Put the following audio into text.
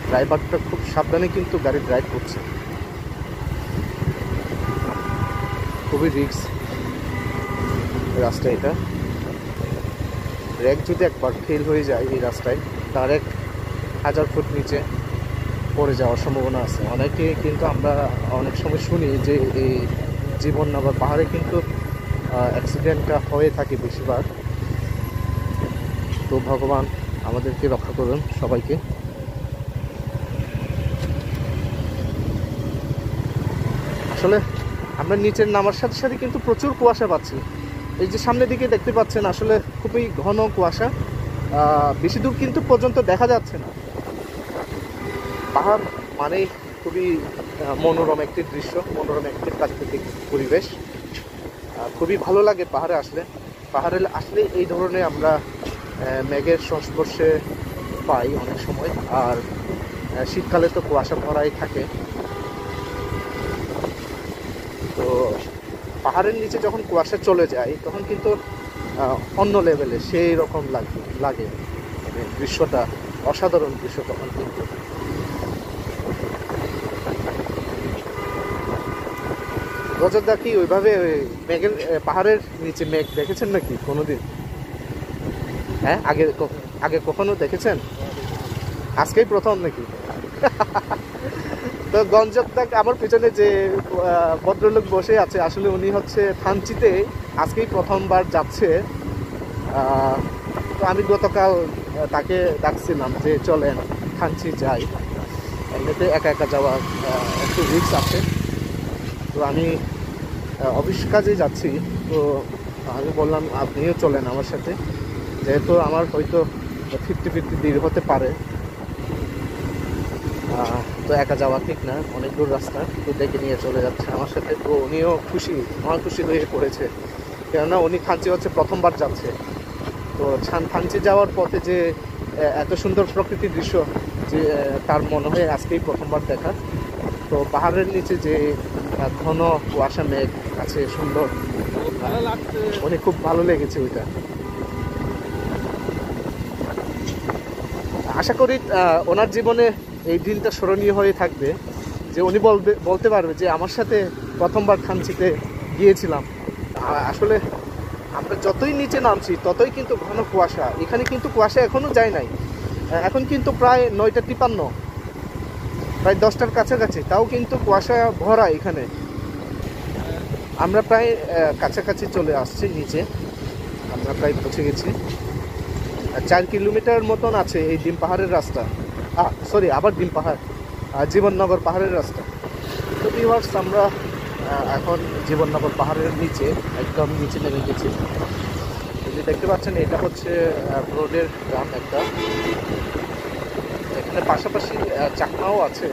ড্রাইভারটা খুব সাবধানে কিন্তু গাড়ি ড্রাইভ করছে, খুবই রিস্ক রাস্তা এটা। র্যাক যদি একবার ফেল হয়ে যায় এই রাস্তায়, তার 1000 ফুট নিচে পড়ে যাওয়ার সম্ভাবনা আছে। অনেকে কিন্তু আমরা অনেক সময় শুনি যে এই জীবননগর পাহাড়ে কিন্তু অ্যাক্সিডেন্টটা হয়ে থাকে বেশিরভাগ। তো ভগবান আমাদেরকে রক্ষা করুন সবাইকে। আসলে আমরা নিচের নামার সাথে সাথে কিন্তু প্রচুর কুয়াশা পাচ্ছি। এই যে সামনের দিকে দেখতে পাচ্ছেন, আসলে খুবই ঘন কুয়াশা, বেশি দূর কিন্তু পর্যন্ত দেখা যাচ্ছে না। পাহাড় মানেই খুবই মনোরম একটি দৃশ্য, মনোরম একটি প্রাকৃতিক পরিবেশ। খুবই ভালো লাগে পাহাড়ে আসলে। পাহাড়ে আসলে এই ধরনের আমরা মেঘের সংস্পর্শে পাই অনেক সময়, আর শীতকালে তো কুয়াশা ভরাই থাকে। তো পাহাড়ের নিচে যখন কুয়াশা চলে যায় তখন কিন্তু অন্য লেভেলে সেই রকম লাগে, মানে দৃশ্যটা অসাধারণ দৃশ্য তখন কিন্তু। রজতদা কি ওইভাবে মেঘের পাহাড়ের নিচে মেঘ দেখেছেন নাকি কোনোদিন? হ্যাঁ, আগে কখনো দেখেছেন? আজকেই প্রথম নাকি? তো গঞ্জকদা আমার পিছনে যে ভদ্রলোক বসে আছে, আসলে উনি হচ্ছে থানচিতে আজকেই প্রথমবার যাচ্ছে। তো আমি গতকাল তাকে ডাকছিলাম যে চলেন থানচি যাই, এমনিতে একা একা যাওয়া একটু রিস্ক আছে। তো আমি অফিস কাজে যাচ্ছি, তো আমি বললাম আপনিও চলেন আমার সাথে, যেহেতু আমার হয়তো 50-50 দেরি হতে পারে। তো একা যাওয়া ঠিক না, অনেক দূর রাস্তা, তো ডেকে নিয়ে চলে যাচ্ছে আমার সাথে। তো উনিও খুশি, আমার খুশি হয়ে পড়েছে, কেননা উনি থানচি হচ্ছে প্রথমবার যাচ্ছে। তো থানচি যাওয়ার পথে যে এত সুন্দর প্রকৃতির দৃশ্য, যে তার মনে হয় আজকেই প্রথমবার দেখা। তো পাহাড়ের নিচে যে ঘন কুয়াশা মেঘ আছে সুন্দর, উনি খুব ভালো লেগেছে ওইটা। আশা করি ওনার জীবনে এই দিনটা স্মরণীয় হয়ে থাকবে, যে উনি বলতে পারবে যে আমার সাথে প্রথমবার থানচিতে গিয়েছিলাম। আসলে আমরা যতই নিচে নামছি ততই কিন্তু ঘন কুয়াশা, এখানে কিন্তু কুয়াশা এখনও যায় নাই। এখন কিন্তু প্রায় 9:53, প্রায় 10টার কাছাকাছি, তাও কিন্তু কুয়াশা ভরা এখানে। আমরা প্রায় কাছাকাছি চলে আসছি নিচে, আমরা প্রায় পৌঁছে গেছি। 4 কিলোমিটার মতন আছে এই ডিম পাহাড়ের রাস্তা, আবার ডিম পাহাড়, জীবননগর পাহাড়ের রাস্তা। তো ভিউয়ার্স, আমরা এখন জীবননগর পাহাড়ের নিচে, একদম নিচে নেমে গেছি। যদি দেখতে পাচ্ছেন, এটা হচ্ছে রোডের গ্রাম একটা, এখানে পাশাপাশি চাকমাও আছে।